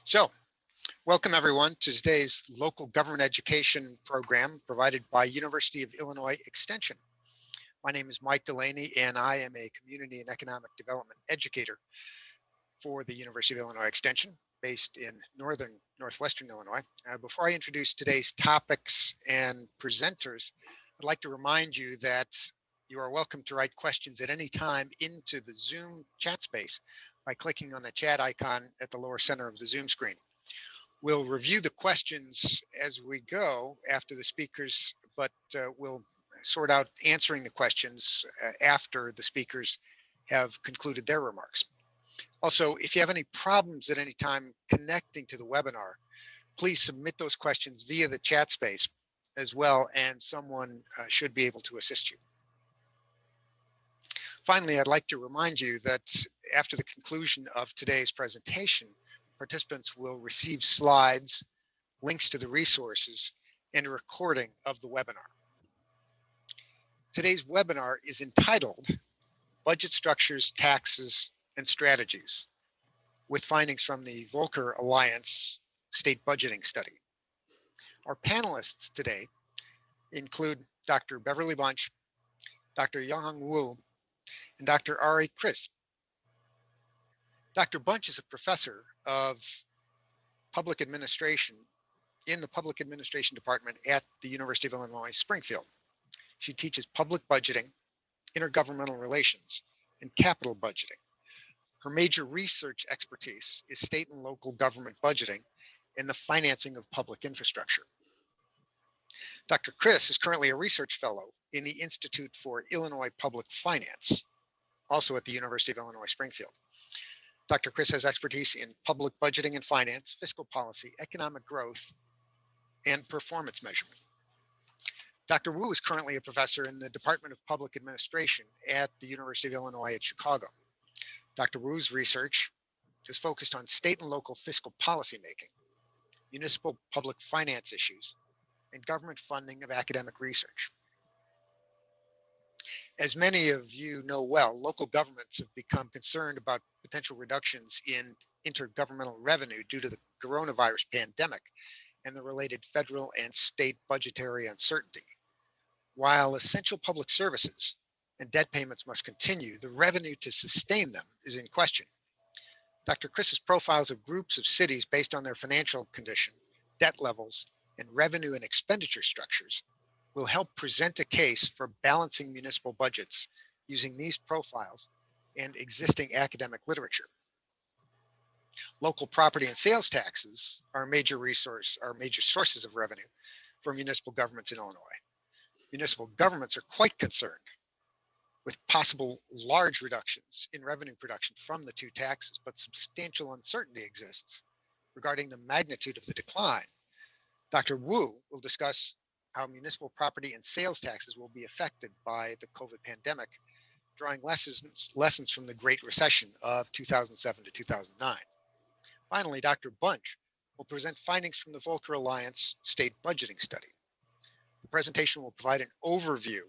So, welcome everyone to today's local government education program provided by University of Illinois Extension. My name is Mike Delaney and I am a community and economic development educator for the University of Illinois Extension based in northwestern Illinois. Before I introduce today's topics and presenters, I'd like to remind you that you are welcome to write questions at any time into the Zoom chat space by clicking on the chat icon at the lower center of the Zoom screen. We'll review the questions as we go after the speakers, but we'll sort out answering the questions after the speakers have concluded their remarks. Also, if you have any problems at any time connecting to the webinar, please submit those questions via the chat space as well, and someone should be able to assist you. Finally, I'd like to remind you that after the conclusion of today's presentation, participants will receive slides, links to the resources, and a recording of the webinar. Today's webinar is entitled Budget Structures, Taxes, and Strategies, with findings from the Volcker Alliance State Budgeting Study. Our panelists today include Dr. Beverly Bunch, Dr. Young Wu, and Dr. Ari Chris. Dr. Bunch is a professor of public administration in the Public Administration Department at the University of Illinois Springfield. She teaches public budgeting, intergovernmental relations, and capital budgeting. Her major research expertise is state and local government budgeting and the financing of public infrastructure. Dr. Chris is currently a research fellow in the Institute for Illinois Public Finance, also at the University of Illinois Springfield. Dr. Chris has expertise in public budgeting and finance, fiscal policy, economic growth, and performance measurement. Dr. Wu is currently a professor in the Department of Public Administration at the University of Illinois at Chicago. Dr. Wu's research is focused on state and local fiscal policymaking, municipal public finance issues, and government funding of academic research. As many of you know well, local governments have become concerned about potential reductions in intergovernmental revenue due to the coronavirus pandemic and the related federal and state budgetary uncertainty. While essential public services and debt payments must continue, the revenue to sustain them is in question. Dr. Chris's profiles of groups of cities based on their financial condition, debt levels, and revenue and expenditure structures will help present a case for balancing municipal budgets using these profiles and existing academic literature. Local property and sales taxes are major sources of revenue for municipal governments in Illinois. Municipal governments are quite concerned with possible large reductions in revenue production from the two taxes, but substantial uncertainty exists regarding the magnitude of the decline. Dr. Wu will discuss how municipal property and sales taxes will be affected by the COVID pandemic, drawing lessons from the Great Recession of 2007 to 2009. Finally, Dr. Bunch will present findings from the Volcker Alliance State Budgeting Study. The presentation will provide an overview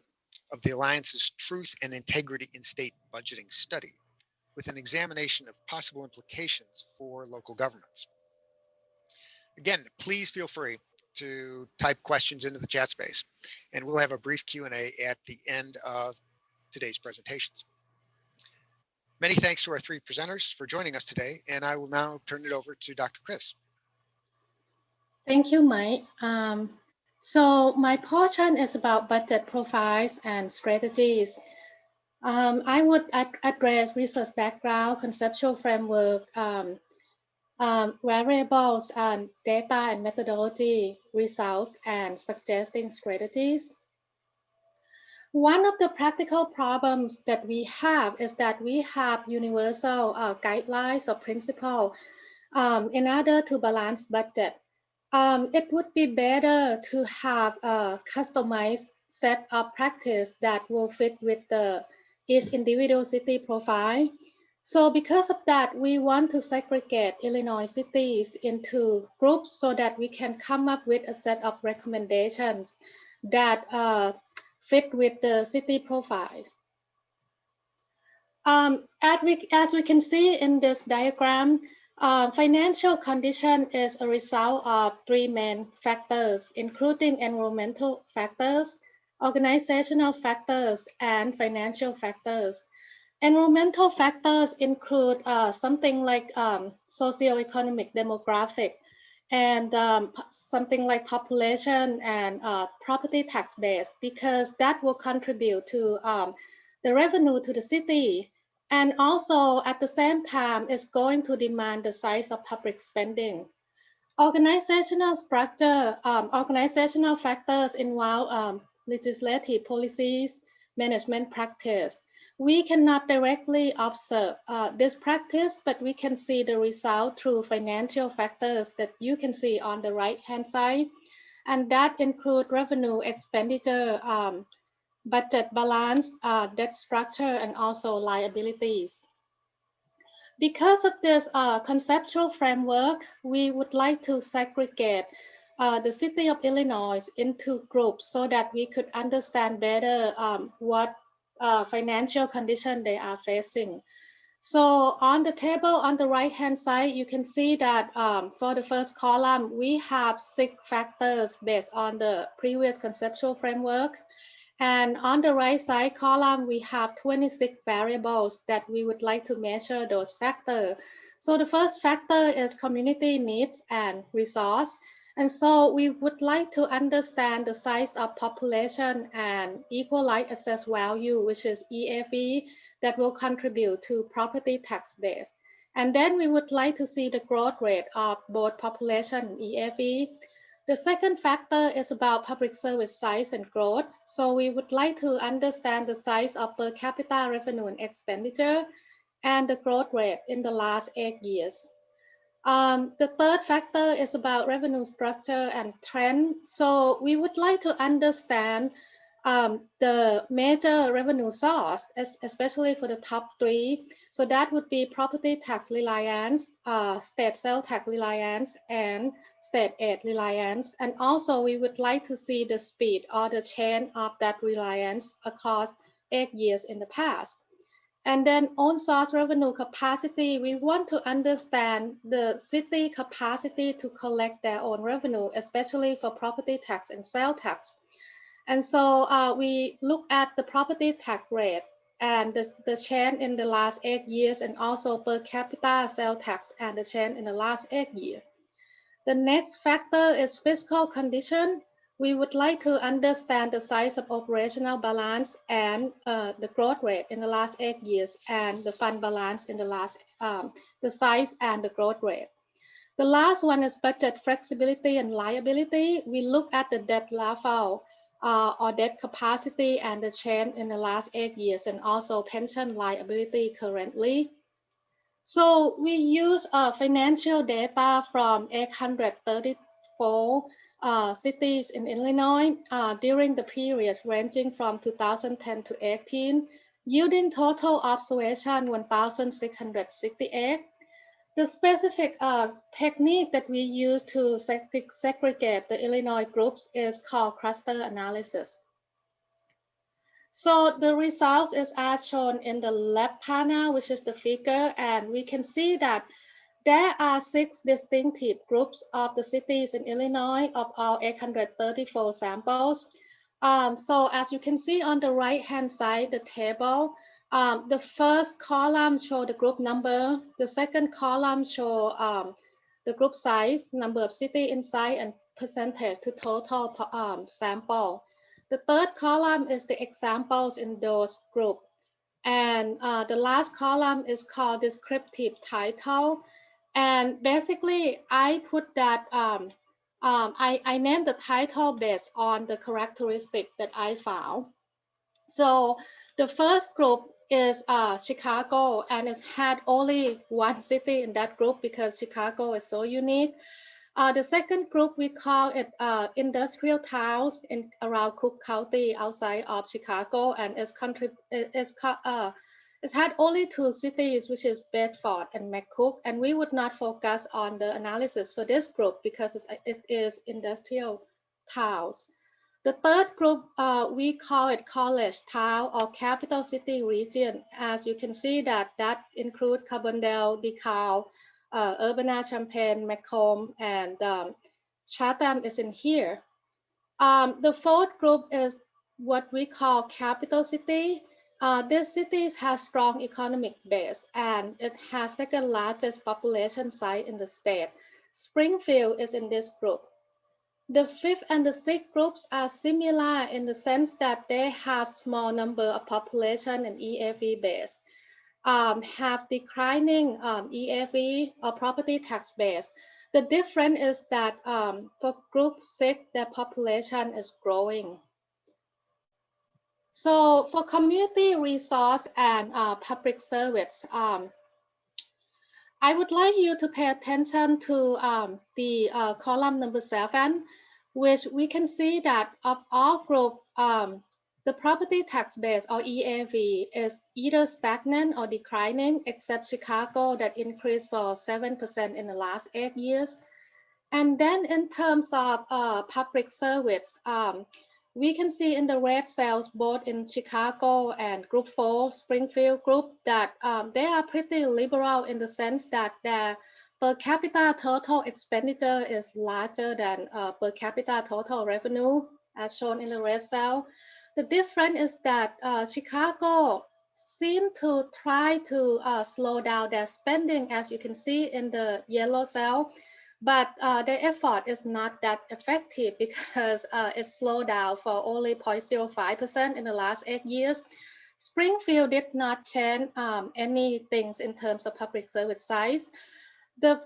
of the Alliance's Truth and Integrity in State Budgeting Study, with an examination of possible implications for local governments. Again, please feel free to type questions into the chat space, and we'll have a brief Q&A at the end of today's presentations. Many thanks to our three presenters for joining us today, and I will now turn it over to Dr. Chris. Thank you, Mike. So my portion is about budget profiles and strategies. I would address research background, conceptual framework, variables and data and methodology, results, and suggesting strategies. One of the practical problems that we have is that we have universal guidelines or principles in order to balance budget. It would be better to have a customized set of practice that will fit with each individual city profile. So because of that, we want to segregate Illinois cities into groups so that we can come up with a set of recommendations that fit with the city profiles. As we can see in this diagram, Financial condition is a result of three main factors, including environmental factors, organizational factors, and financial factors. Environmental factors include something like socioeconomic demographic and something like population and property tax base, because that will contribute to the revenue to the city. And also at the same time, it's going to demand the size of public spending. Organizational structure, organizational factors involve legislative policies, management practice. We cannot directly observe this practice, but we can see the result through financial factors that you can see on the right-hand side. And that include revenue, expenditure, budget balance, debt structure, and also liabilities. Because of this conceptual framework, we would like to segregate the city of Illinois into groups so that we could understand better what financial condition they are facing. So on the table on the right-hand side, you can see that for the first column, we have 6 factors based on the previous conceptual framework. And on the right side column, we have 26 variables that we would like to measure those factors. So the first factor is community needs and resource. And so we would like to understand the size of population and equalized assessed value, which is EAV, that will contribute to property tax base. And then we would like to see the growth rate of both population and EAV. The second factor is about public service size and growth. So we would like to understand the size of per capita revenue and expenditure and the growth rate in the last 8 years. The third factor is about revenue structure and trend. So we would like to understand the major revenue source, especially for the top 3. So that would be property tax reliance, state sales tax reliance, and state aid reliance. And also we would like to see the speed or the chain of that reliance across 8 years in the past. And then own source revenue capacity, we want to understand the city capacity to collect their own revenue, especially for property tax and sales tax. And so we look at the property tax rate and the change in the last 8 years, and also per capita sales tax and the change in the last 8 years. The next factor is fiscal condition. We would like to understand the size of operational balance and the growth rate in the last 8 years, and the fund balance in the last, the size and the growth rate. The last one is budget flexibility and liability. We look at the debt level or debt capacity and the change in the last 8 years, and also pension liability currently. So we use financial data from 834 cities in Illinois during the period ranging from 2010 to 18, yielding total observation 1,668. The specific technique that we use to segregate the Illinois groups is called cluster analysis. So the results is as shown in the left panel, which is the figure, and we can see that there are 6 distinctive groups of the cities in Illinois of our 834 samples. So as you can see on the right-hand side, the table, the first column show the group number, the second column show the group size, number of city inside, and percentage to total sample. The third column is the examples in those groups. And the last column is called descriptive title. And basically, I put that, I named the title based on the characteristic that I found. So the first group is Chicago, and it had only one city in that group because Chicago is so unique. The second group, we call it industrial towns in around Cook County outside of Chicago, and it's had only 2 cities, which is Bedford and McCook, and we would not focus on the analysis for this group because it is industrial towns. The third group, we call it college town or capital city region. As you can see that includes Carbondale, DeKalb, Urbana, Champaign, Macomb, and Chatham is in here. The fourth group is what we call capital city. These cities have strong economic base and it has second largest population size in the state. Springfield is in this group. The fifth and the sixth groups are similar in the sense that they have small number of population and EFE base, have declining EFE or property tax base. The difference is that for group six, their population is growing. So for community resource and public service, I would like you to pay attention to the column number 7, which we can see that of all group, the property tax base or EAV is either stagnant or declining, except Chicago that increased for 7% in the last 8 years. And then in terms of public service, we can see in the red cells, both in Chicago and Group 4, Springfield Group, that they are pretty liberal in the sense that their per capita total expenditure is larger than per capita total revenue, as shown in the red cell. The difference is that Chicago seem to try to slow down their spending, as you can see in the yellow cell. But the effort is not that effective because it slowed down for only 0.05% in the last 8 years. Springfield did not change any things in terms of public service size. The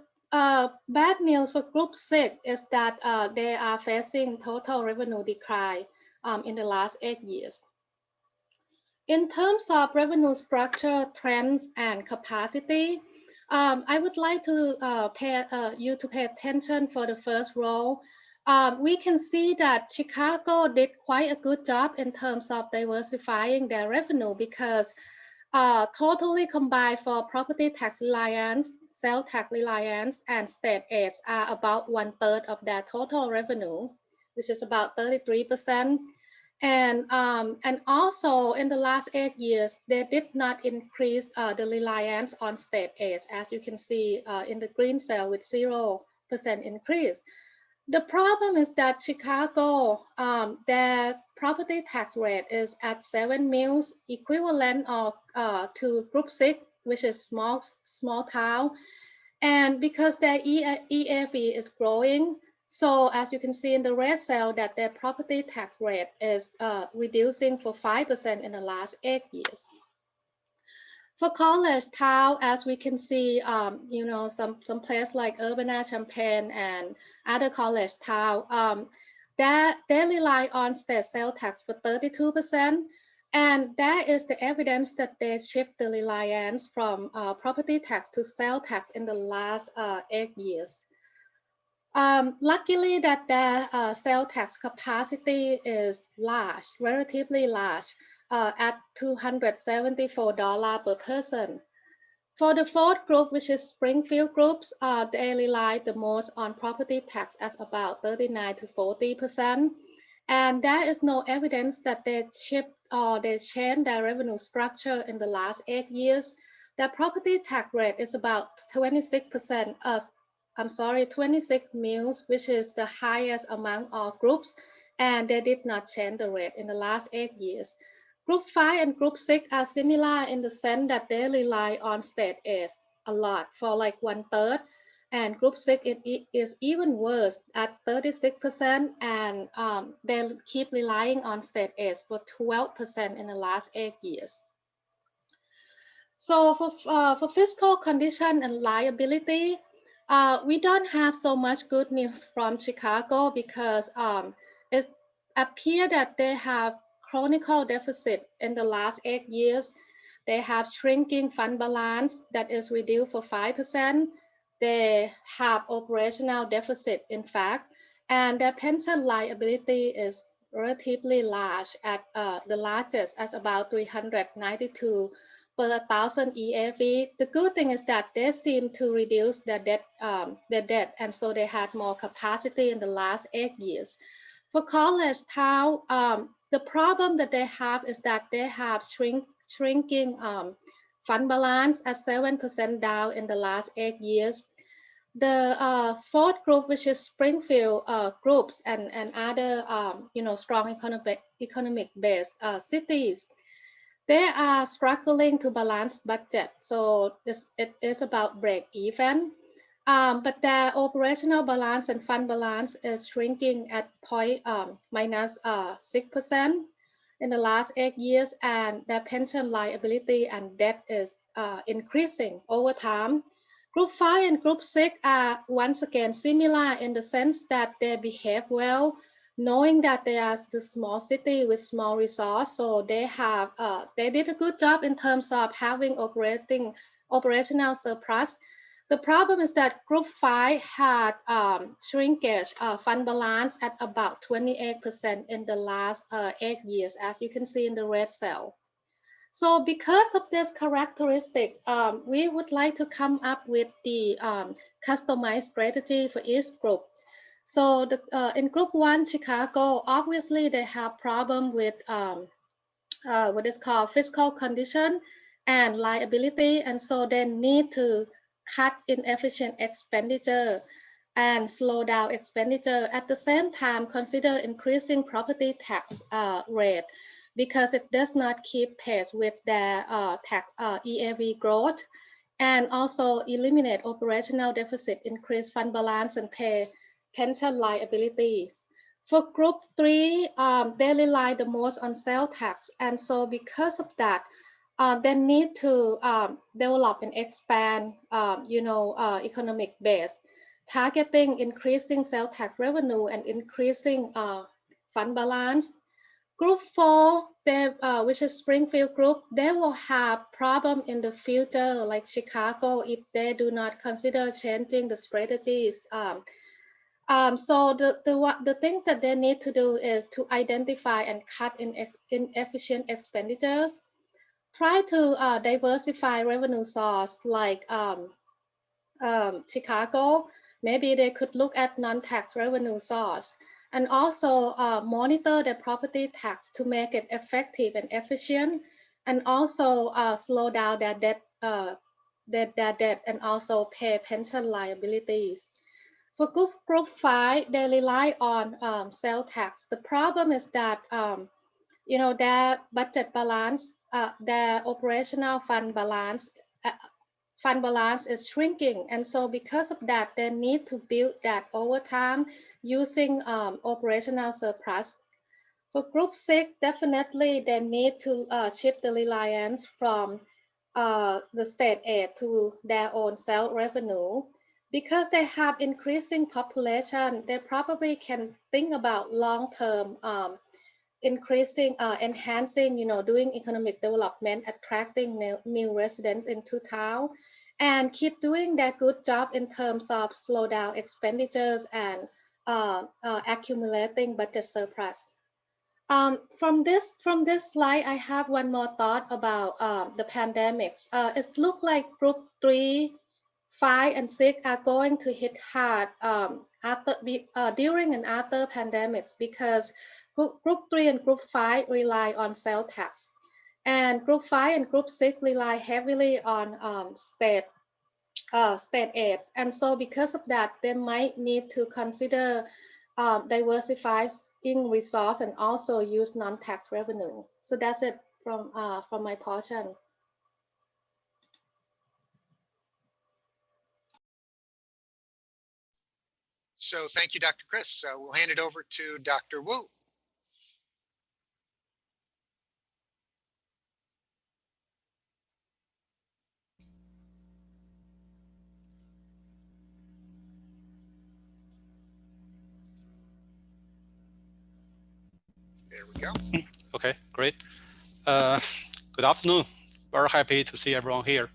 bad news for Group 6 is that they are facing total revenue decline in the last 8 years. In terms of revenue structure, trends, and capacity, I would like to you to pay attention for the first row. We can see that Chicago did quite a good job in terms of diversifying their revenue because totally combined for property tax reliance, sales tax reliance, and state aids are about 1/3 of their total revenue, which is about 33%. And also in the last 8 years, they did not increase the reliance on state aid, as you can see in the green cell with 0% increase. The problem is that Chicago, their property tax rate is at 7 mils, equivalent of to Group 6, which is small town. And because their EFE is growing, so as you can see in the red cell that their property tax rate is reducing for 5% in the last 8 years. For college town, as we can see, you know, some place like Urbana, Champaign, and other college town, that they rely on state sales tax for 32%. And that is the evidence that they shift the reliance from property tax to sales tax in the last 8 years. Luckily that the sales tax capacity is large, relatively large, at $274 per person. For the fourth group, which is Springfield groups, they rely the most on property tax as about 39 to 40%. And there is no evidence that they shift or they change their revenue structure in the last 8 years. Their property tax rate is about 26%, 26 mils, which is the highest among all groups, and they did not change the rate in the last 8 years. Group 5 and Group 6 are similar in the sense that they rely on state aid a lot for like 1/3, and Group 6 is even worse at 36%, and they keep relying on state aid for 12% in the last 8 years. So for fiscal condition and liability, we don't have so much good news from Chicago because it appears that they have chronicle deficit in the last 8 years. They have shrinking fund balance that is reduced for 5%. They have operational deficit, in fact, and their pension liability is relatively large at the largest as about 392 per 1,000 EAV. The good thing is that they seem to reduce their debt, and so they had more capacity in the last 8 years. For college town, the problem that they have is that they have shrinking fund balance at 7% down in the last 8 years. The fourth group, which is Springfield groups and other strong economic based cities, they are struggling to balance budget. So it is about break even. But their operational balance and fund balance is shrinking at minus 6% in the last 8 years, and their pension liability and debt is increasing over time. Group 5 and Group 6 are once again similar in the sense that they behave well, knowing that they are the small city with small resource, so they did a good job in terms of having operational surplus. The problem is that Group 5 had shrinkage fund balance at about 28% in the last 8 years, as you can see in the red cell. So because of this characteristic, we would like to come up with the customized strategy for each group. So in Group 1, Chicago, obviously they have problem with what is called fiscal condition and liability, and so they need to cut inefficient expenditure and slow down expenditure. At the same time, consider increasing property tax rate because it does not keep pace with their EAV growth, and also eliminate operational deficit, increase fund balance, and pay pension liabilities. For Group 3, they rely the most on sales tax, and so because of that, they need to develop and expand, economic base, targeting increasing sales tax revenue and increasing fund balance. Group 4, which is Springfield Group, they will have problem in the future, like Chicago, if they do not consider changing the strategies. So the things that they need to do is to identify and cut inefficient expenditures, try to diversify revenue source like Chicago. Maybe they could look at non-tax revenue source, and also monitor the property tax to make it effective and efficient, and also slow down their debt and also pay pension liabilities. For Group 5, they rely on sales tax. The problem is that their budget balance, their operational fund balance is shrinking, and so because of that, they need to build that over time using operational surplus. For Group 6, definitely they need to shift the reliance from the state aid to their own sales revenue. Because they have increasing population, they probably can think about long-term increasing, enhancing, doing economic development, attracting new residents into town, and keep doing that good job in terms of slow down expenditures and accumulating budget surplus. From this slide, I have one more thought about the pandemics. It looks like Group 3, 5, and 6 are going to hit hard during and after pandemics, because Group 3 and Group 5 rely on sales tax, and Group 5 and Group 6 rely heavily on state aids. And so because of that, they might need to consider diversifying resource and also use non-tax revenue. So that's it from my portion. So thank you, Dr. Chris. We'll hand it over to Dr. Wu. There we go. Okay, great. Good afternoon. Very happy to see everyone here.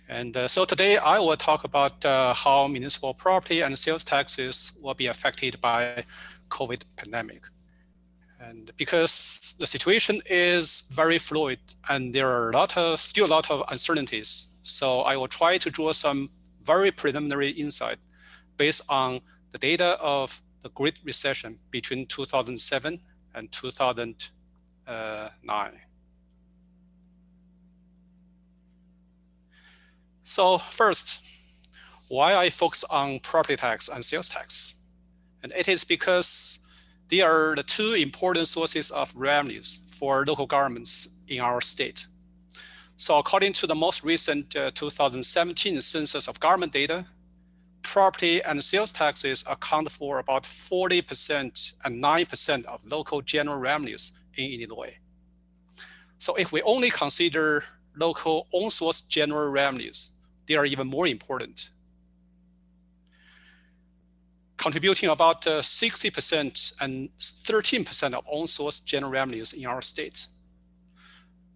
And so today I will talk about how municipal property and sales taxes will be affected by COVID pandemic. And because the situation is very fluid and there are still a lot of uncertainties, so I will try to draw some very preliminary insight based on the data of the Great Recession between 2007 and 2009. So first, why I focus on property tax and sales tax. And it is because they are the two important sources of revenues for local governments in our state. So according to the most recent 2017 census of government data, property and sales taxes account for about 40% and 9% of local general revenues in Illinois. So if we only consider local own-source general revenues, they are even more important, contributing about 60% and 13% of own-source general revenues in our state.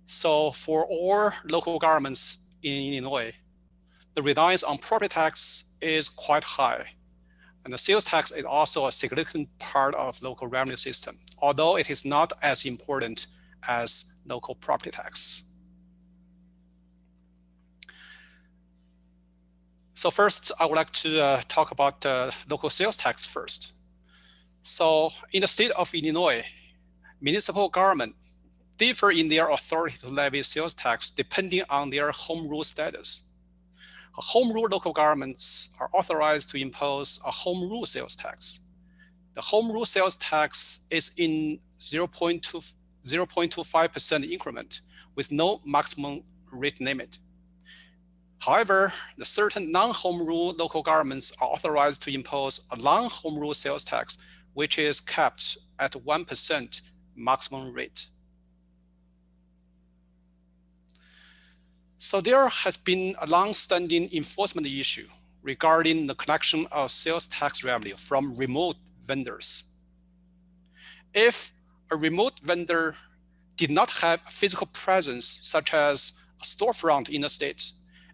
So for all local governments in Illinois, the reliance on property tax is quite high. And the sales tax is also a significant part of local revenue system, although it is not as important as local property tax. So first, I would like to talk about local sales tax first. So in the state of Illinois, municipal government differ in their authority to levy sales tax depending on their home rule status. Home rule local governments are authorized to impose a home rule sales tax. The home rule sales tax is in 0.25% increment with no maximum rate limit. However, the certain non-home rule local governments are authorized to impose a non-home rule sales tax, which is capped at 1% maximum rate. So there has been a long-standing enforcement issue regarding the collection of sales tax revenue from remote vendors. If a remote vendor did not have a physical presence, such as a storefront in the state,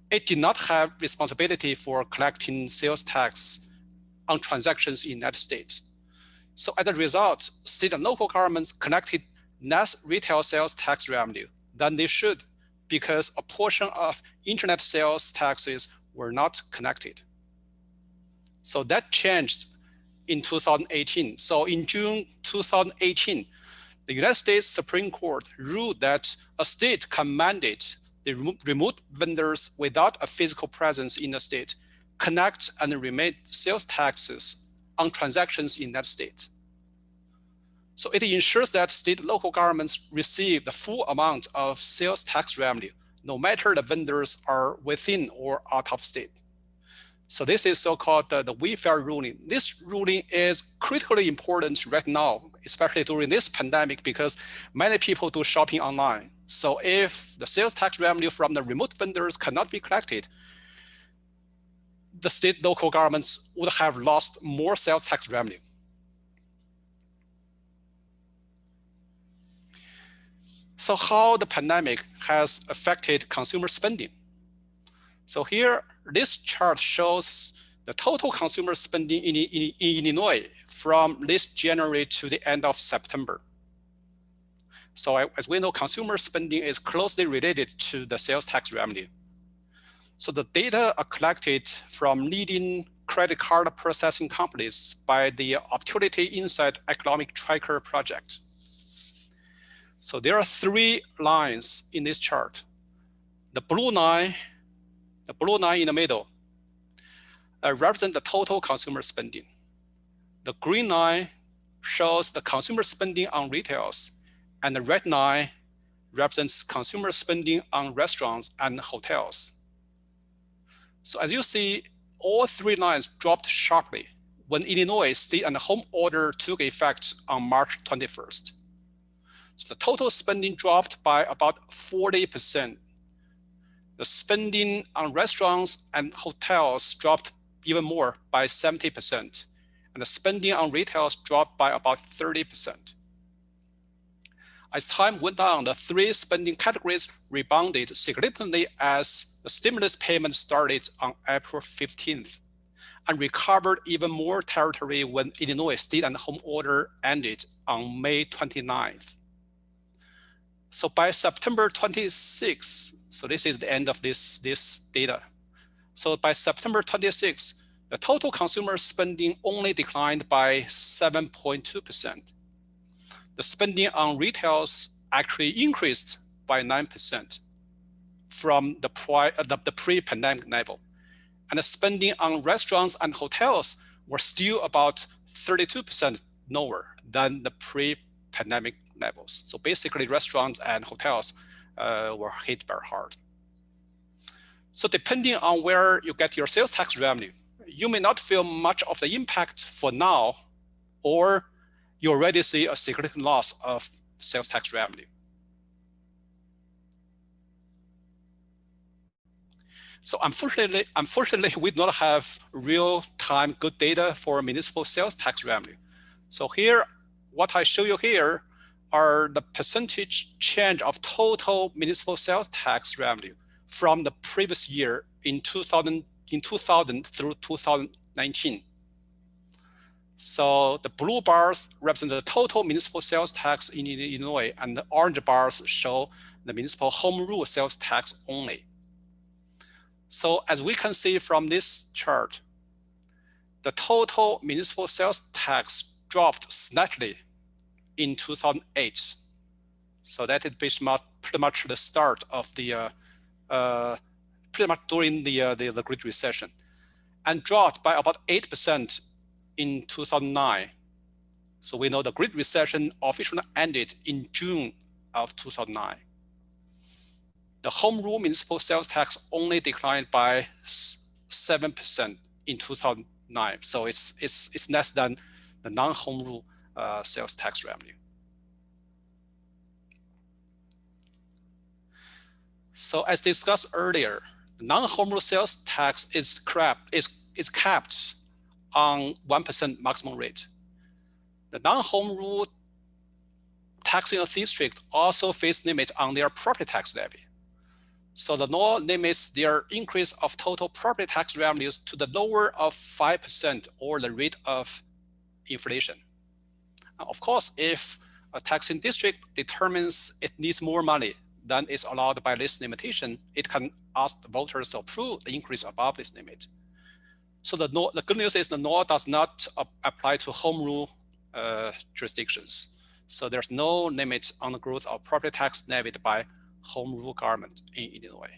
it did not have responsibility for collecting sales tax on transactions in that state. So as a result, state and local governments collected less retail sales tax revenue than they should, because a portion of internet sales taxes were not connected. So that changed in 2018. So in June 2018, the United States Supreme Court ruled that a state can mandate the remote vendors without a physical presence in the state connect and remit sales taxes on transactions in that state. So it ensures that state and local governments receive the full amount of sales tax revenue, no matter the vendors are within or out of state. So this is so-called the Wayfair ruling. This ruling is critically important right now, especially during this pandemic, because many people do shopping online. So if the sales tax revenue from the remote vendors cannot be collected, the state local governments would have lost more sales tax revenue. So how the pandemic has affected consumer spending. So here, this chart shows the total consumer spending in Illinois from this January to the end of September. So as we know, consumer spending is closely related to the sales tax revenue. So the data are collected from leading credit card processing companies by the Opportunity Insight Economic Tracker project. So there are three lines in this chart. The blue line in the middle represents the total consumer spending. The green line shows the consumer spending on retails, and the red line represents consumer spending on restaurants and hotels. So as you see, all three lines dropped sharply when Illinois stay and home order took effect on March 21st. So the total spending dropped by about 40%. The spending on restaurants and hotels dropped even more by 70%. And the spending on retails dropped by about 30%. As time went on, the three spending categories rebounded significantly as the stimulus payment started on April 15th and recovered even more territory when Illinois stay-at-home order ended on May 29th. So by September 26th, so this is the end of this data. So by September 26th, the total consumer spending only declined by 7.2%. The spending on retails actually increased by 9% from the pre-pandemic level. and the spending on restaurants and hotels were still about 32% lower than the pre-pandemic levels. So basically, restaurants and hotels were hit very hard. So depending on where you get your sales tax revenue, you may not feel much of the impact for now, or you already see a significant loss of sales tax revenue. So unfortunately, we do not have real-time good data for municipal sales tax revenue. So here, what I show you here are the percentage change of total municipal sales tax revenue from the previous year in 2000 through 2019. So the blue bars represent the total municipal sales tax in Illinois, and the orange bars show the municipal home rule sales tax only. So as we can see from this chart, the total municipal sales tax dropped slightly in 2008. So that is pretty much the start of the, pretty much during the Great Recession, and dropped by about 8% in 2009. So we know the Great Recession officially ended in June of 2009. The home rule municipal sales tax only declined by 7% in 2009. So it's less than the non-home rule sales tax revenue. So as discussed earlier, the non-home rule sales tax is capped on 1% maximum rate. The non-home rule taxing district also face limit on their property tax levy. So the law limits their increase of total property tax revenues to the lower of 5% or the rate of inflation. Now, of course, if a taxing district determines it needs more money than is allowed by this limitation, it can ask the voters to approve the increase above this limit. So the good news is the law does not apply to home rule jurisdictions. So there's no limit on the growth of property tax levied by home rule government in Illinois.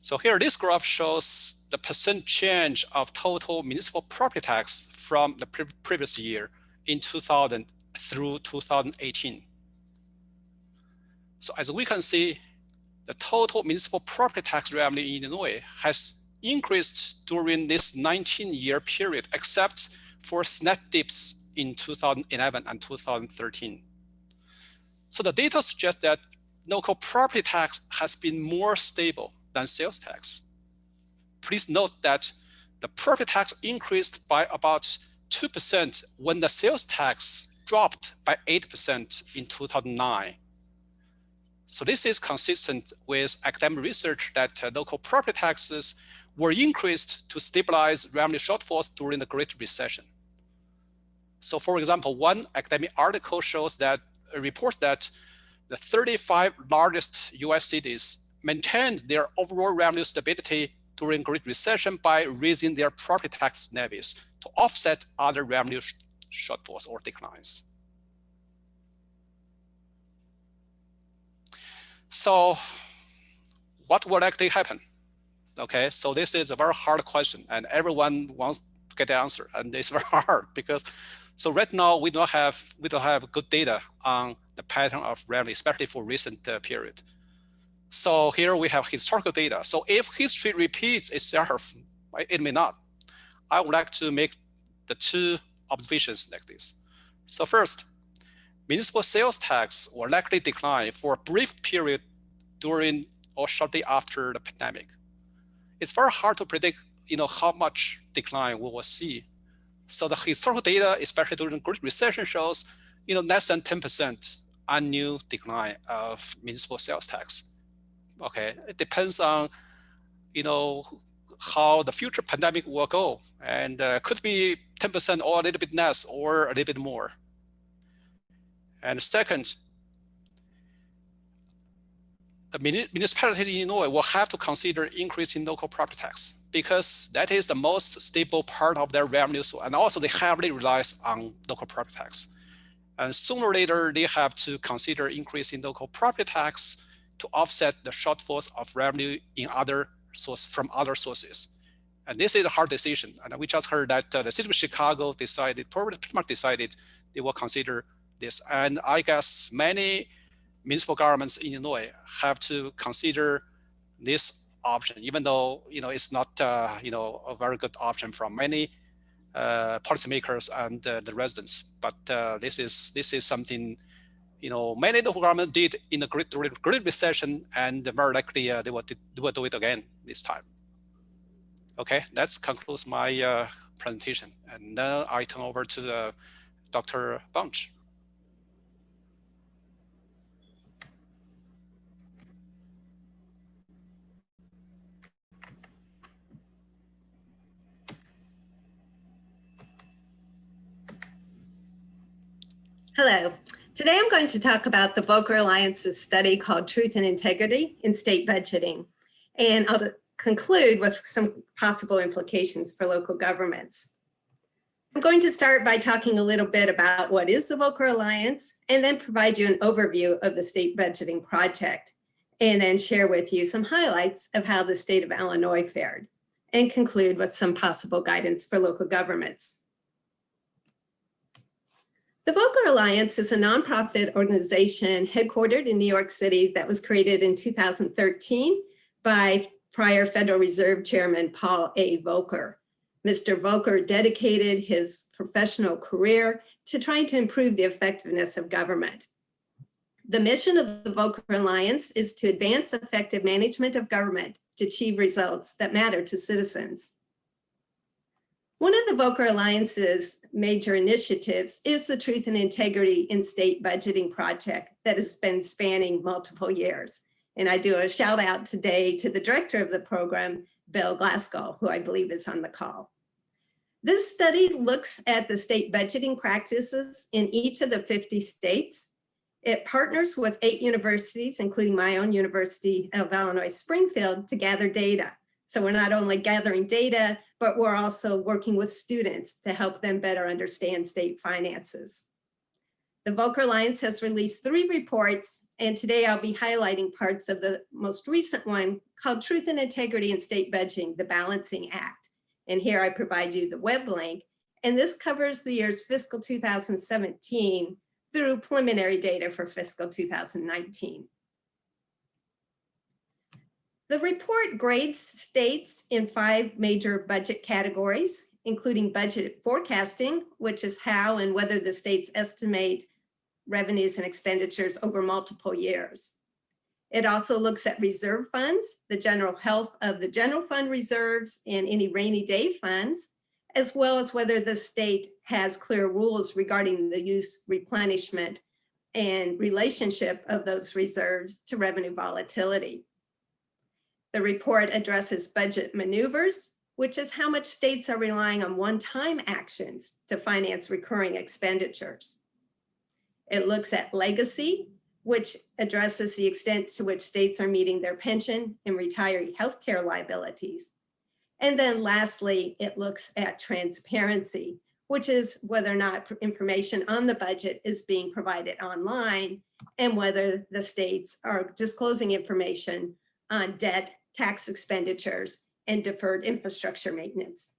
So here, this graph shows the percent change of total municipal property tax from the previous year in 2000 through 2018. So as we can see, the total municipal property tax revenue in Illinois has increased during this 19-year period, except for slight dips in 2011 and 2013. So the data suggests that local property tax has been more stable than sales tax. Please note that the property tax increased by about 2% when the sales tax dropped by 8% in 2009. So this is consistent with academic research that local property taxes were increased to stabilize revenue shortfalls during the Great Recession. So for example, one academic article reports that the 35 largest US cities maintained their overall revenue stability during Great Recession by raising their property tax levies to offset other revenue shortfalls or declines. So what will actually happen? Okay, so this is a very hard question and everyone wants to get the answer, and it's very hard because so right now we don't have good data on the pattern of revenue, especially for recent period. So here we have historical data. So if history repeats itself, it may not. I would like to make the two observations like this. So first, municipal sales tax will likely decline for a brief period during or shortly after the pandemic. It's very hard to predict, how much decline we will see. So the historical data, especially during the Great Recession, shows, less than 10% annual decline of municipal sales tax. Okay, it depends on, how the future pandemic will go, and could be 10% or a little bit less or a little bit more. And second, the municipalities in Illinois will have to consider increasing local property tax because that is the most stable part of their revenue, and also they heavily rely on local property tax. And sooner or later, they have to consider increasing local property tax to offset the shortfalls of revenue in from other sources. And this is a hard decision. And we just heard that the city of Chicago pretty much decided they will consider this. And I guess many municipal governments in Illinois have to consider this option, even though it's not a very good option from many policymakers and the residents. But this is something many local governments did in the Great Recession, and very likely they will do it again this time. Okay, that concludes my presentation, and now I turn over to Dr. Bunch. Hello. Today I'm going to talk about the Volcker Alliance's study called Truth and Integrity in State Budgeting. And I'll conclude with some possible implications for local governments. I'm going to start by talking a little bit about what is the Volcker Alliance, and then provide you an overview of the state budgeting project, and then share with you some highlights of how the state of Illinois fared, and conclude with some possible guidance for local governments. The Volcker Alliance is a nonprofit organization headquartered in New York City that was created in 2013 by prior Federal Reserve Chairman Paul A. Volcker. Mr. Volcker dedicated his professional career to trying to improve the effectiveness of government. The mission of the Volcker Alliance is to advance effective management of government to achieve results that matter to citizens. One of the Volcker Alliance's major initiatives is the Truth and Integrity in State Budgeting project that has been spanning multiple years. And I do a shout out today to the director of the program, Bill Glasgow, who I believe is on the call. This study looks at the state budgeting practices in each of the 50 states. It partners with 8 universities, including my own University of Illinois Springfield, to gather data. So we're not only gathering data, but we're also working with students to help them better understand state finances. The Volcker Alliance has released 3 reports, and today I'll be highlighting parts of the most recent one called Truth and Integrity in State Budgeting, the Balancing Act. And here I provide you the web link, and this covers the years fiscal 2017 through preliminary data for fiscal 2019. The report grades states in 5 major budget categories, including budget forecasting, which is how and whether the states estimate revenues and expenditures over multiple years. It also looks at reserve funds, the general health of the general fund reserves and any rainy day funds, as well as whether the state has clear rules regarding the use, replenishment, and relationship of those reserves to revenue volatility. The report addresses budget maneuvers, which is how much states are relying on one-time actions to finance recurring expenditures. It looks at legacy, which addresses the extent to which states are meeting their pension and retiree healthcare liabilities. And then lastly, it looks at transparency, which is whether or not information on the budget is being provided online and whether the states are disclosing information on debt, tax expenditures, and deferred infrastructure maintenance.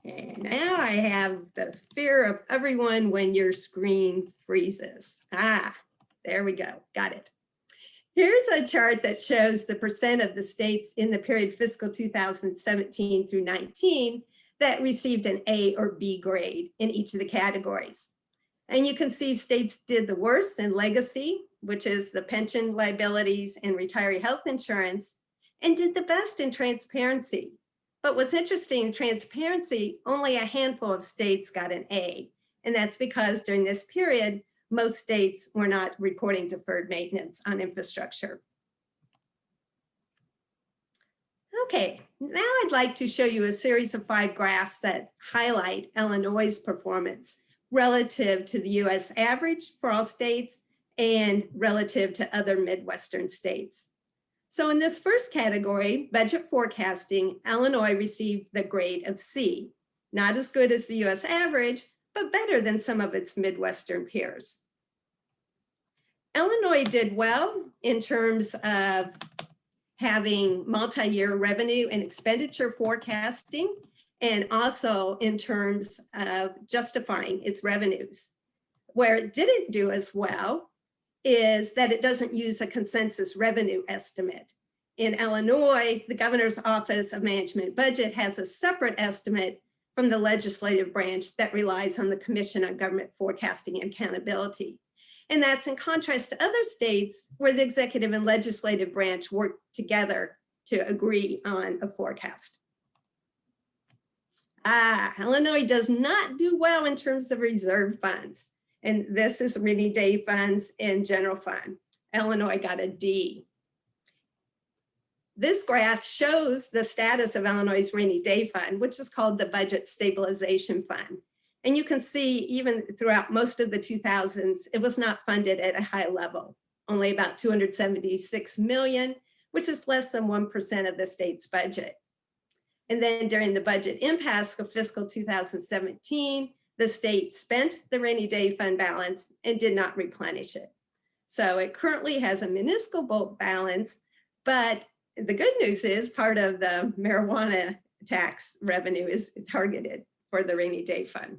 And now I have the fear of everyone when your screen freezes. There we go, got it. Here's a chart that shows the percent of the states in the period fiscal 2017 through 19 that received an A or B grade in each of the categories. And you can see states did the worst in legacy, which is the pension liabilities and retiree health insurance, and did the best in transparency. But what's interesting in transparency, only a handful of states got an A. And that's because during this period, most states were not reporting deferred maintenance on infrastructure. Okay, now I'd like to show you a series of 5 graphs that highlight Illinois' performance relative to the US average for all states and relative to other Midwestern states. So in this first category, budget forecasting, Illinois received the grade of C. Not as good as the US average, but better than some of its Midwestern peers. Illinois did well in terms of having multi-year revenue and expenditure forecasting, and also in terms of justifying its revenues. Where it didn't do as well is that it doesn't use a consensus revenue estimate. In Illinois, the Governor's Office of Management Budget has a separate estimate from the legislative branch that relies on the Commission on Government Forecasting and Accountability. And that's in contrast to other states where the executive and legislative branch work together to agree on a forecast. Illinois does not do well in terms of reserve funds. And this is rainy day funds and general fund. Illinois got a D. This graph shows the status of Illinois' rainy day fund, which is called the Budget Stabilization Fund. And you can see even throughout most of the 2000s, it was not funded at a high level, only about 276 million, which is less than 1% of the state's budget. And then during the budget impasse of fiscal 2017, the state spent the rainy day fund balance and did not replenish it. So it currently has a municipal balance, but the good news is part of the marijuana tax revenue is targeted for the rainy day fund.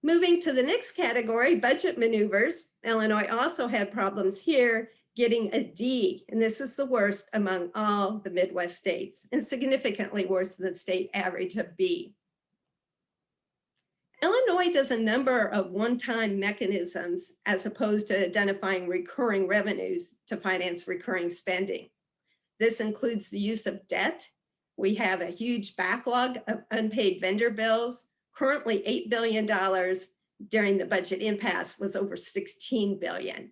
Moving to the next category, budget maneuvers. Illinois also had problems here getting a D, and this is the worst among all the Midwest states and significantly worse than the state average of B. Illinois does a number of one-time mechanisms as opposed to identifying recurring revenues to finance recurring spending. This includes the use of debt. We have a huge backlog of unpaid vendor bills. Currently $8 billion. During the budget impasse was over 16 billion.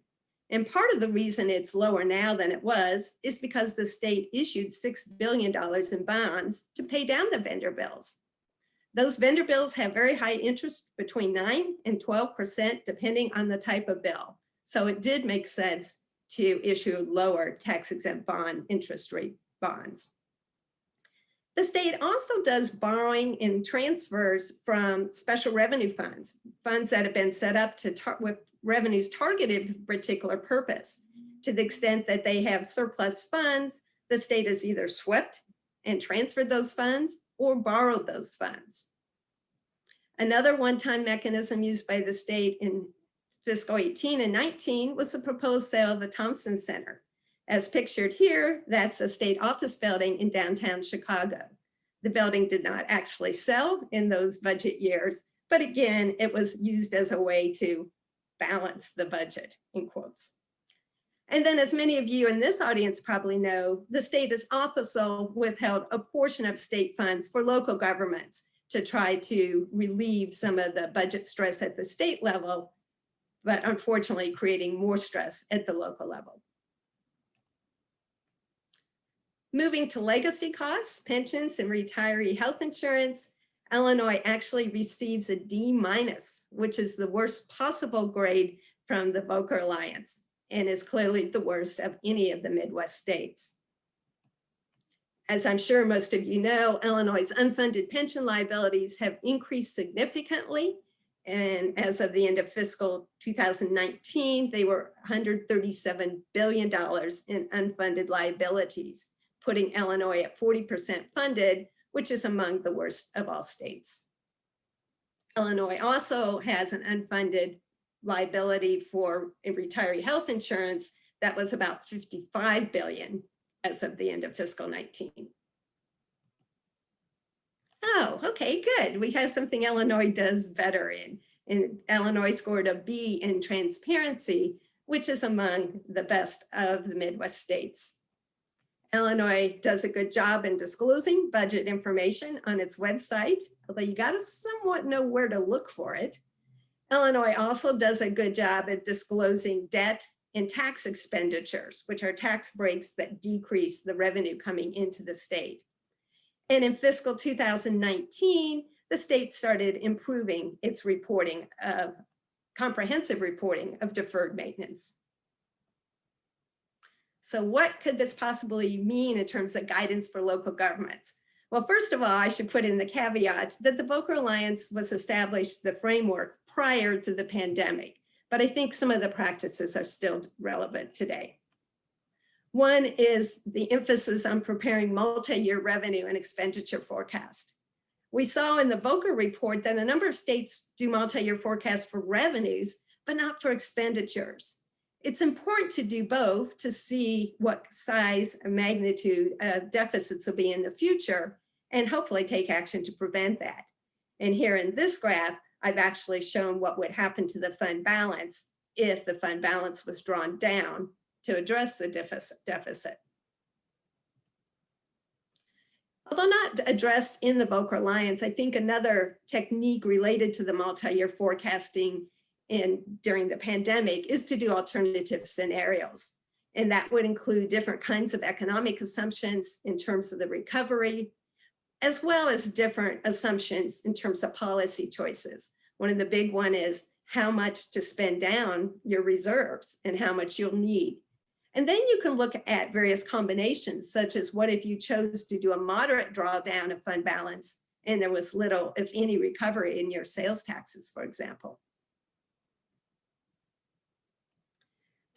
And part of the reason it's lower now than it was is because the state issued $6 billion in bonds to pay down the vendor bills. Those vendor bills have very high interest, between 9 and 12%, depending on the type of bill. So it did make sense to issue lower tax-exempt bond interest rate bonds. The state also does borrowing and transfers from special revenue funds, funds that have been set up to with revenues targeted for a particular purpose. To the extent that they have surplus funds, the state has either swept and transferred those funds or borrowed those funds. Another one-time mechanism used by the state in fiscal 18 and 19 was the proposed sale of the Thompson Center. As pictured here, that's a state office building in downtown Chicago. The building did not actually sell in those budget years, but again, it was used as a way to balance the budget, in quotes. And then, as many of you in this audience probably know, the state has also withheld a portion of state funds for local governments to try to relieve some of the budget stress at the state level, but unfortunately creating more stress at the local level. Moving to legacy costs, pensions, and retiree health insurance, Illinois actually receives a D-, which is the worst possible grade from the Volcker Alliance and is clearly the worst of any of the Midwest states. As I'm sure most of you know, Illinois' unfunded pension liabilities have increased significantly. And as of the end of fiscal 2019, they were $137 billion in unfunded liabilities, putting Illinois at 40% funded, which is among the worst of all states. Illinois also has an unfunded liability for retiree health insurance that was about $55 billion as of the end of fiscal 19. Oh, okay, good. We have something Illinois does better in. And Illinois scored a B in transparency, which is among the best of the Midwest states. Illinois does a good job in disclosing budget information on its website, although you got to somewhat know where to look for it. Illinois also does a good job at disclosing debt and tax expenditures, which are tax breaks that decrease the revenue coming into the state. And in fiscal 2019, the state started improving its reporting of comprehensive reporting of deferred maintenance. So what could this possibly mean in terms of guidance for local governments? Well, first of all, I should put in the caveat that the Volcker Alliance was established, the framework, prior to the pandemic, but I think some of the practices are still relevant today. One is the emphasis on preparing multi-year revenue and expenditure forecast. We saw in the Volcker report that a number of states do multi-year forecasts for revenues, but not for expenditures. It's important to do both to see what size and magnitude of deficits will be in the future and hopefully take action to prevent that. And here in this graph, I've actually shown what would happen to the fund balance if the fund balance was drawn down to address the deficit. Although not addressed in the Volcker Alliance, I think another technique related to the multi-year forecasting during the pandemic is to do alternative scenarios. And that would include different kinds of economic assumptions in terms of the recovery, as well as different assumptions in terms of policy choices. One of the big one is how much to spend down your reserves and how much you'll need. And then you can look at various combinations, such as what if you chose to do a moderate drawdown of fund balance and there was little, if any, recovery in your sales taxes, for example.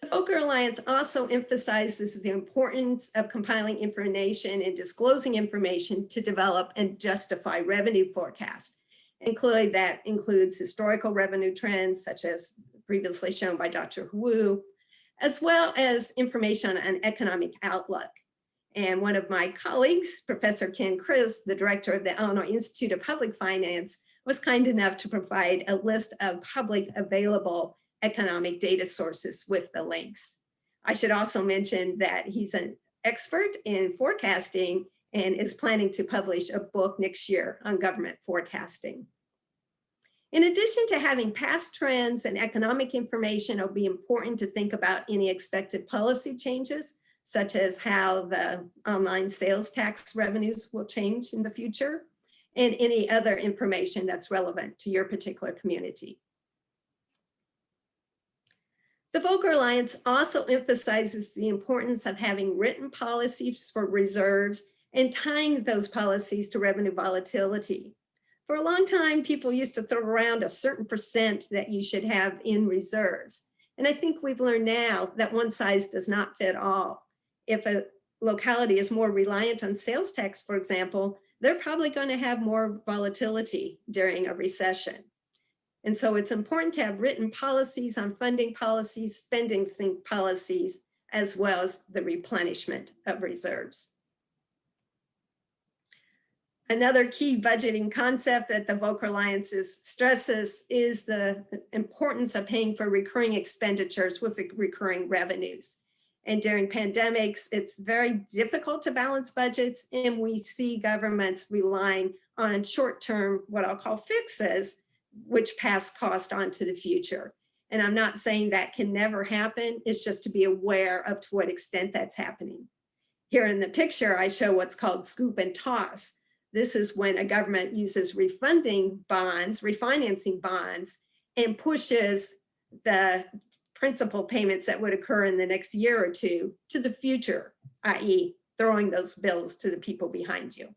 The Volcker Alliance also emphasizes the importance of compiling information and disclosing information to develop and justify revenue forecasts. Including that includes historical revenue trends, such as previously shown by Dr. Wu, as well as information on economic outlook. And one of my colleagues, Professor Ken Chris, the director of the Illinois Institute of Public Finance, was kind enough to provide a list of public available economic data sources with the links. I should also mention that he's an expert in forecasting and is planning to publish a book next year on government forecasting. In addition to having past trends and economic information, it'll be important to think about any expected policy changes, such as how the online sales tax revenues will change in the future, and any other information that's relevant to your particular community. The Volcker Alliance also emphasizes the importance of having written policies for reserves and tying those policies to revenue volatility. For a long time, people used to throw around a certain percent that you should have in reserves. And I think we've learned now that one size does not fit all. If a locality is more reliant on sales tax, for example, they're probably going to have more volatility during a recession. And so it's important to have written policies on funding policies, spending policies, as well as the replenishment of reserves. Another key budgeting concept that the Volcker Alliance stresses is the importance of paying for recurring expenditures with recurring revenues. And during pandemics, it's very difficult to balance budgets, and we see governments relying on short-term, what I'll call fixes, which pass cost on to the future. And I'm not saying that can never happen, it's just to be aware of to what extent that's happening. Here in the picture, I show what's called scoop and toss. This is when a government uses refunding bonds, refinancing bonds, and pushes the principal payments that would occur in the next year or two to the future, i.e. throwing those bills to the people behind you.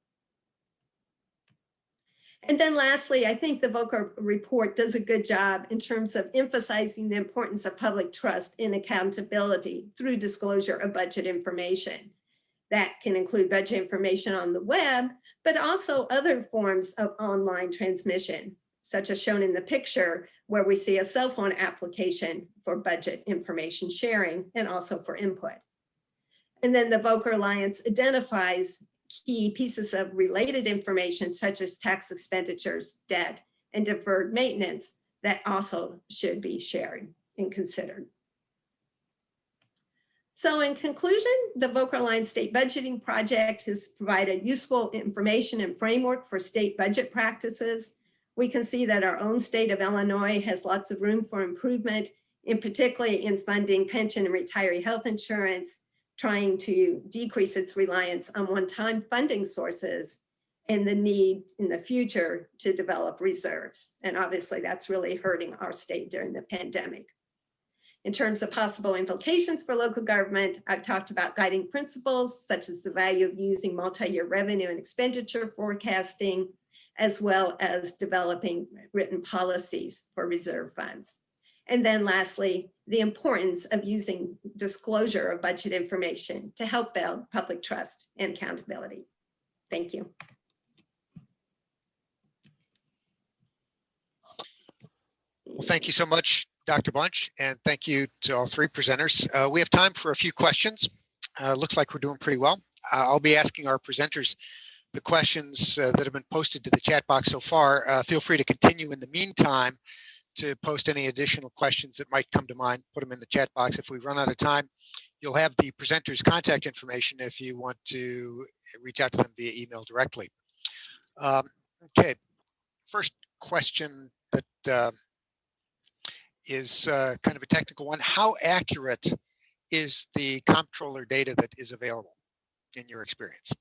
And then lastly, I think the Volcker report does a good job in terms of emphasizing the importance of public trust and accountability through disclosure of budget information. That can include budget information on the web, but also other forms of online transmission, such as shown in the picture, where we see a cell phone application for budget information sharing and also for input. And then the Volcker Alliance identifies key pieces of related information, such as tax expenditures, debt, and deferred maintenance that also should be shared and considered. So in conclusion, the Volcker Alliance State Budgeting Project has provided useful information and framework for state budget practices. We can see that our own state of Illinois has lots of room for improvement, particularly in funding pension and retiree health insurance, trying to decrease its reliance on one-time funding sources, and the need in the future to develop reserves. And obviously that's really hurting our state during the pandemic. In terms of possible implications for local government, I've talked about guiding principles, such as the value of using multi-year revenue and expenditure forecasting, as well as developing written policies for reserve funds. And then lastly, the importance of using disclosure of budget information to help build public trust and accountability. Thank you. Well, thank you so much, Dr. Bunch, and thank you to all three presenters. We have time for a few questions. Looks like we're doing pretty well. I'll be asking our presenters the questions that have been posted to the chat box so far. Feel free to continue in the meantime to post any additional questions that might come to mind. Put them in the chat box. If we run out of time, you'll have the presenters' contact information if you want to reach out to them via email directly. Okay, first question that is kind of a technical one. How accurate is the comptroller data that is available in your experience?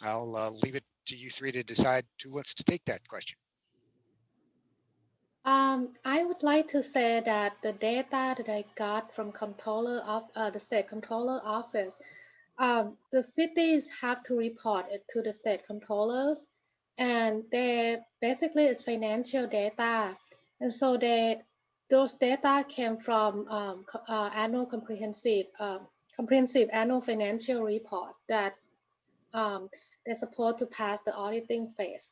I'll leave it to you three to decide who wants to take that question. I would like to say that the data that I got from comptroller of the state comptroller office, the cities have to report it to the state controllers, and they basically it's financial data, and so those data came from annual comprehensive annual financial report that they're supposed to pass the auditing phase.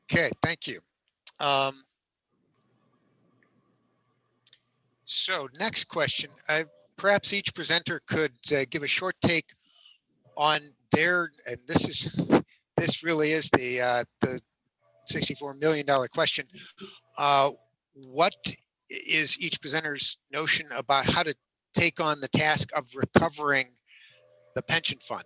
Okay, thank you. So next question, perhaps each presenter could give a short take on their, and this really is the $64 million question. What is each presenter's notion about how to take on the task of recovering the pension fund?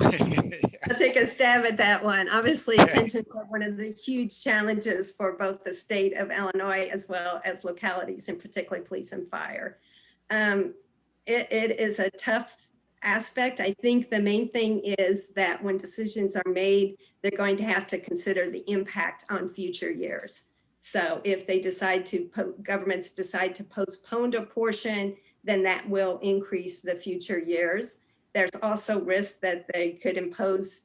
I'll take a stab at that one. Obviously, pensions are one of the huge challenges for both the state of Illinois as well as localities, and particularly police and fire. It is a tough aspect. I think the main thing is that when decisions are made, they're going to have to consider the impact on future years. So if they decide to, governments decide to postpone a portion, then that will increase the future years. There's also risk that they could impose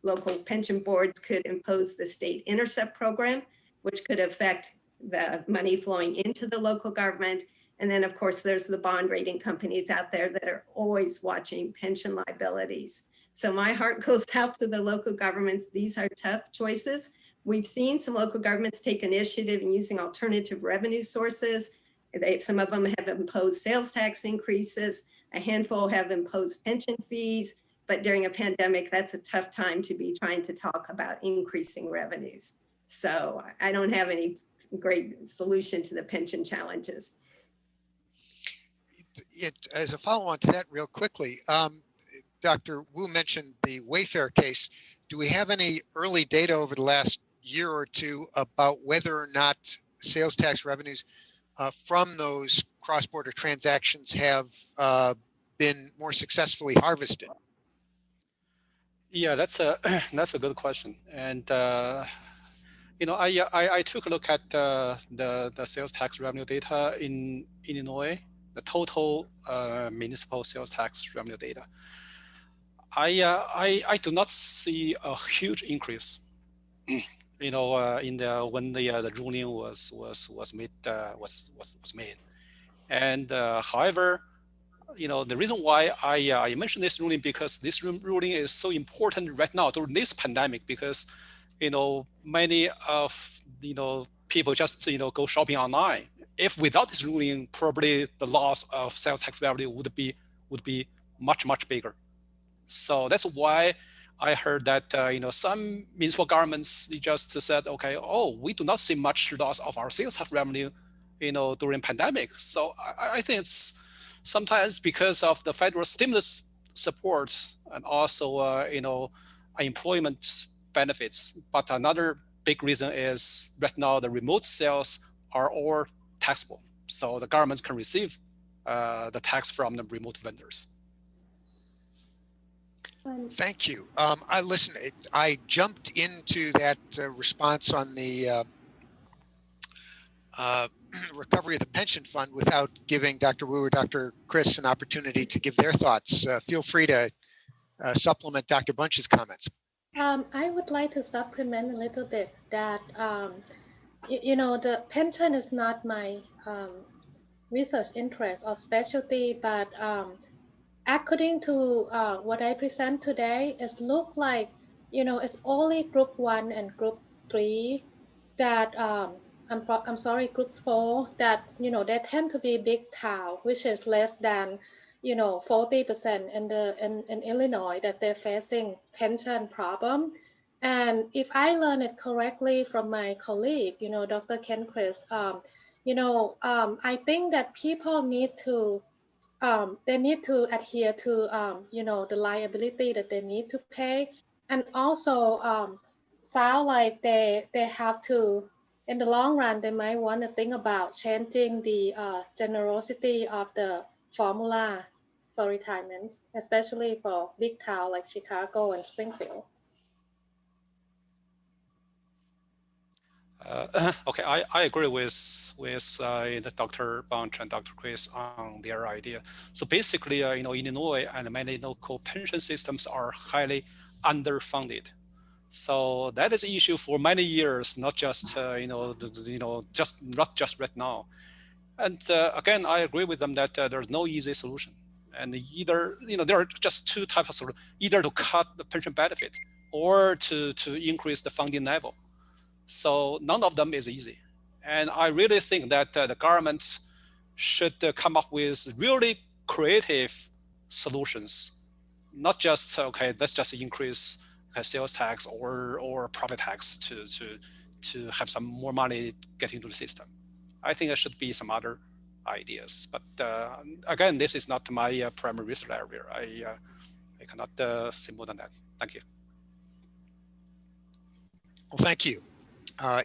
local pension boards could impose the state intercept program, which could affect the money flowing into the local government. And then of course, there's the bond rating companies out there that are always watching pension liabilities. So my heart goes out to the local governments. These are tough choices. We've seen some local governments take initiative in using alternative revenue sources. Some of them have imposed sales tax increases. A handful have imposed pension fees, but during a pandemic, that's a tough time to be trying to talk about increasing revenues. So I don't have any great solution to the pension challenges. As a follow-on to that real quickly, Dr. Wu mentioned the Wayfair case. Do we have any early data over the last year or two about whether or not sales tax revenues from those cross-border transactions have been more successfully harvested? Yeah, that's a good question. And you know, I took a look at the sales tax revenue data in Illinois, the total municipal sales tax revenue data. I do not see a huge increase. You know, when the ruling was made, and however, you know, the reason why I mentioned this ruling because this ruling is so important right now during this pandemic, because you know many of people just go shopping online. If without this ruling, probably the loss of sales tax revenue would be much bigger. So that's why I heard that some municipal governments just said, okay, oh, we do not see much loss of our sales tax revenue, during pandemic. So I think it's sometimes because of the federal stimulus support and also employment benefits. But another big reason is right now the remote sales are all taxable, so the government can receive the tax from the remote vendors. Thank you. I jumped into that response on the recovery of the pension fund without giving Dr. Wu or Dr. Chris an opportunity to give their thoughts. Feel free to supplement Dr. Bunch's comments. I would like to supplement a little bit that, the pension is not my research interest or specialty, but according to what I present today, it look like, it's only group 1 and group 3 that, I'm sorry, group 4 that, they tend to be big town, which is less than, 40% in Illinois that they're facing pension problem. And if I learn it correctly from my colleague, Dr. Ken Chris, I think that people need to they need to adhere to the liability that they need to pay, and also sound like they have to, in the long run, they might want to think about changing the generosity of the formula for retirement, especially for big town like Chicago and Springfield. Okay, I agree with the Dr. Bunch and Dr. Chris on their idea. So basically, Illinois and many local pension systems are highly underfunded. So that is an issue for many years, not just not just right now. And again, I agree with them that there's no easy solution. And either there are just two types of solutions: either to cut the pension benefit or to increase the funding level. So none of them is easy. And I really think that the government should come up with really creative solutions, not just, okay, let's just increase sales tax or profit tax to have some more money get into the system. I think there should be some other ideas. But again, this is not my primary research area. I cannot say more than that. Thank you. Well, thank you.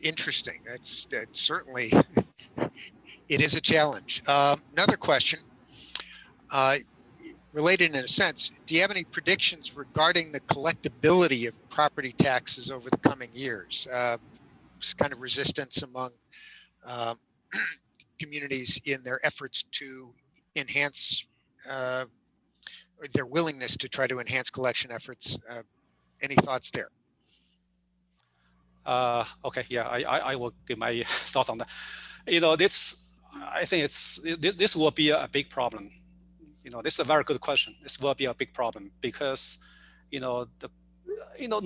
Interesting. That's certainly, it is a challenge. Another question, related in a sense, do you have any predictions regarding the collectibility of property taxes over the coming years? Kind of resistance among communities in their efforts to enhance their willingness to try to enhance collection efforts. Any thoughts there? Okay, yeah, I will give my thoughts on that. I think this will be a big problem. This is a very good question. This will be a big problem because,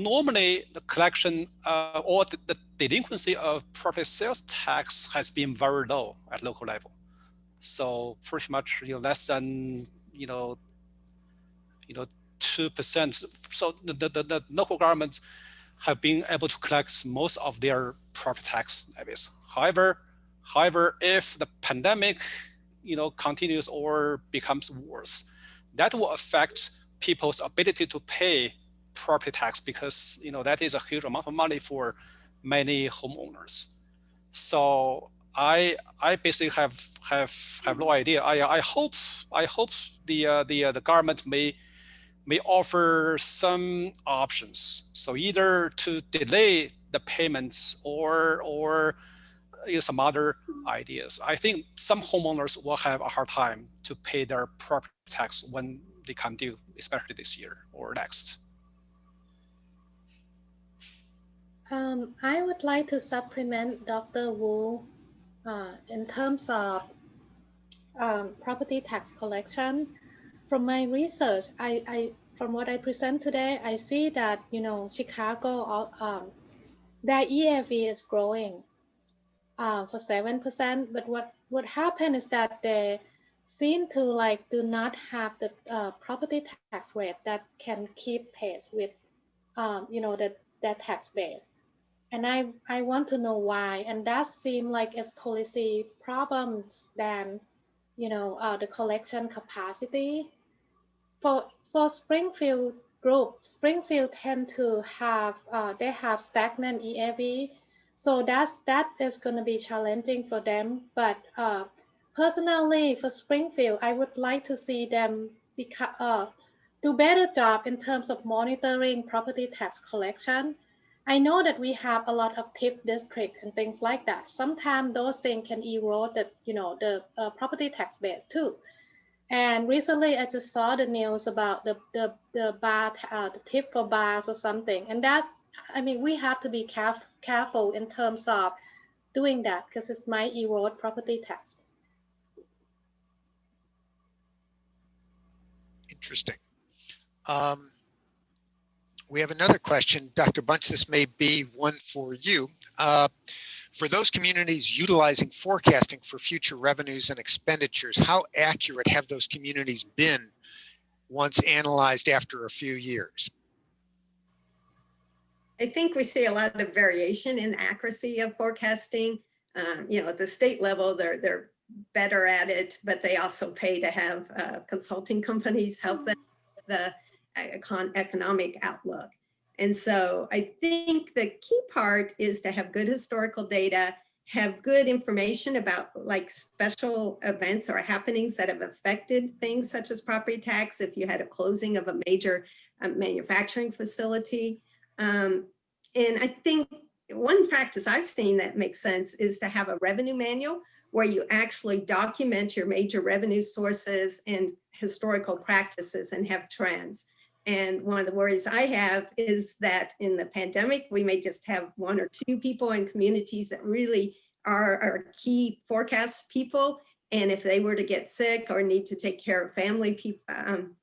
normally the collection or the delinquency of property sales tax has been very low at local level. So pretty much, less than, 2%. So the local governments have been able to collect most of their property tax levies. However, if the pandemic, continues or becomes worse, that will affect people's ability to pay property tax because, that is a huge amount of money for many homeowners. So I basically have no idea. I hope the government may offer some options. So either to delay the payments or some other ideas. I think some homeowners will have a hard time to pay their property tax when they come due, especially this year or next. I would like to supplement Dr. Wu in terms of property tax collection. From my research, from what I present today, I see that Chicago, their EAV is growing for 7%. But what happened is that they seem to do not have the property tax rate that can keep pace with that tax base. And I want to know why. And that seems like it's policy problems than the collection capacity. For Springfield group, Springfield tend to have they have stagnant EAV, so that is going to be challenging for them. But Personally, for Springfield, I would like to see them do better job in terms of monitoring property tax collection. I know that we have a lot of TIF district and things like that. Sometimes those things can erode the property tax base too. And recently, I just saw the news about the tip for bars or something. And we have to be careful in terms of doing that because it might erode property tax. Interesting. We have another question, Dr. Bunch. This may be one for you. For those communities utilizing forecasting for future revenues and expenditures, how accurate have those communities been once analyzed after a few years? I think we see a lot of variation in accuracy of forecasting. At the state level, they're better at it, but they also pay to have consulting companies help them with the economic outlook. And so I think the key part is to have good historical data, have good information about like special events or happenings that have affected things such as property tax, if you had a closing of a major manufacturing facility. And I think one practice I've seen that makes sense is to have a revenue manual where you actually document your major revenue sources and historical practices and have trends. And one of the worries I have is that in the pandemic, we may just have one or two people in communities that really are our key forecast people. And if they were to get sick or need to take care of family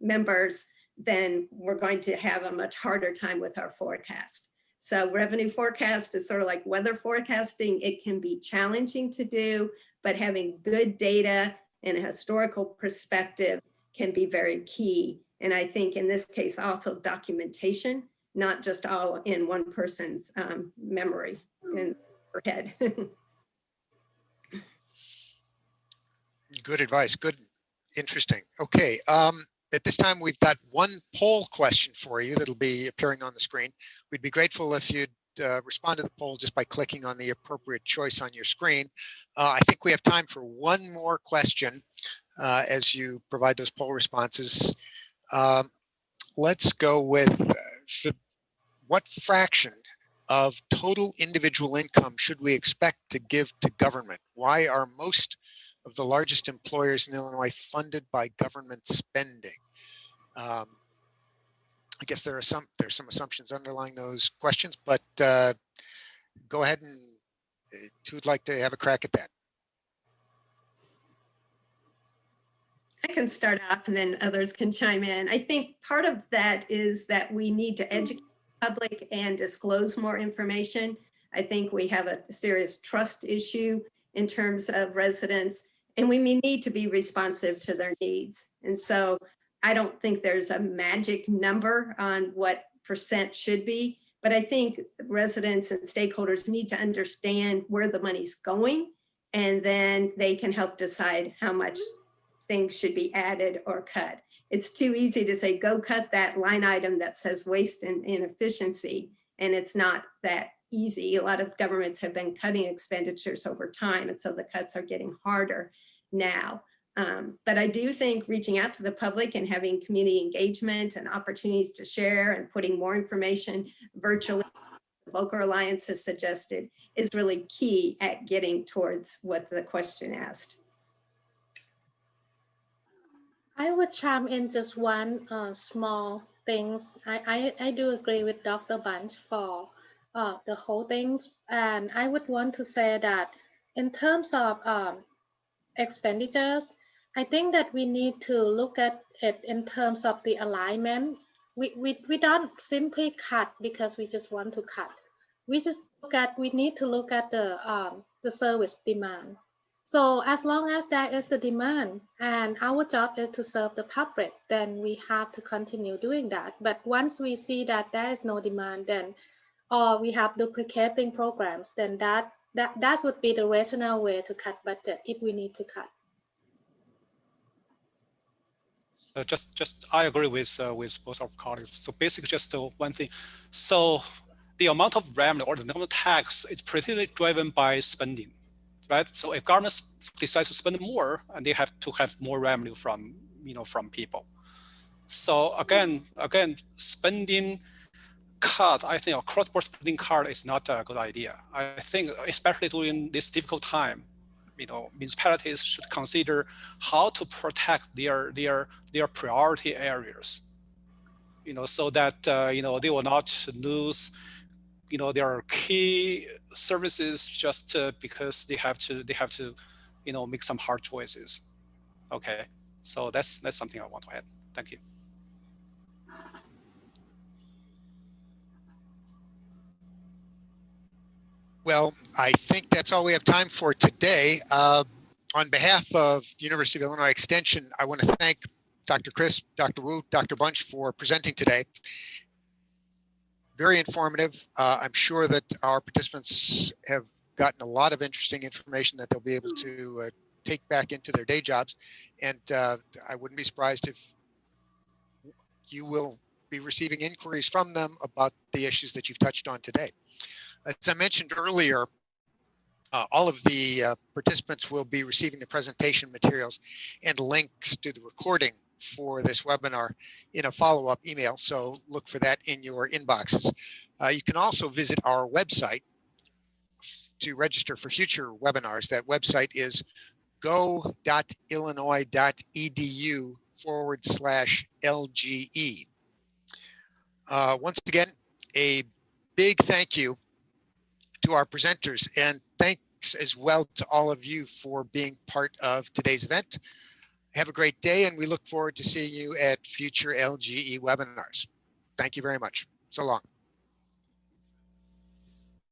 members, then we're going to have a much harder time with our forecast. So revenue forecast is sort of like weather forecasting. It can be challenging to do, but having good data and a historical perspective can be very key. And I think in this case, also documentation, not just all in one person's memory in her head. Good advice. Good. Interesting. Okay. At this time, we've got one poll question for you that'll be appearing on the screen. We'd be grateful if you'd respond to the poll just by clicking on the appropriate choice on your screen. I think we have time for one more question as you provide those poll responses. Let's go with what fraction of total individual income should we expect to give to government? Why are most of the largest employers in Illinois funded by government spending? I guess there's some assumptions underlying those questions, but go ahead and who'd like to have a crack at that? I can start off and then others can chime in. I think part of that is that we need to educate the public and disclose more information. I think we have a serious trust issue in terms of residents, and we may need to be responsive to their needs. And so I don't think there's a magic number on what percent should be, but I think residents and stakeholders need to understand where the money's going, and then they can help decide how much things should be added or cut. It's too easy to say, go cut that line item that says waste and inefficiency, and it's not that easy. A lot of governments have been cutting expenditures over time, and so the cuts are getting harder now. But I do think reaching out to the public and having community engagement and opportunities to share and putting more information virtually, Volcker Alliance has suggested, is really key at getting towards what the question asked. I would chime in just one small things. I do agree with Dr. Bunch for the whole things. And I would want to say that in terms of expenditures, I think that we need to look at it in terms of the alignment. We don't simply cut because we just want to cut. We need to look at the service demand. So as long as there is the demand and our job is to serve the public, then we have to continue doing that. But once we see that there is no demand, then or we have duplicating programs, then that would be the rational way to cut budget if we need to cut. I agree with both our colleagues. So basically, just one thing. So the amount of revenue or the amount of tax is pretty driven by spending. right? So if governments decide to spend more, and they have to have more revenue from, from people. So again, spending cut, I think a cross-border spending cut is not a good idea. I think especially during this difficult time, municipalities should consider how to protect their priority areas, so that they will not lose their key services just because they have to make some hard choices. Okay, so that's something I want to add. Thank you. Well, I think that's all we have time for today. On behalf of University of Illinois Extension, I want to thank Dr. Chris, Dr. Wu, Dr. Bunch for presenting today. Very informative. I'm sure that our participants have gotten a lot of interesting information that they'll be able to take back into their day jobs. And I wouldn't be surprised if you will be receiving inquiries from them about the issues that you've touched on today. As I mentioned earlier, all of the participants will be receiving the presentation materials and links to the recording for this webinar in a follow-up email, so look for that in your inboxes. You can also visit our website to register for future webinars. That website is go.illinois.edu/LGE. Once again, a big thank you to our presenters, and thanks as well to all of you for being part of today's event. Have a great day, and we look forward to seeing you at future LGE webinars. Thank you very much. So long.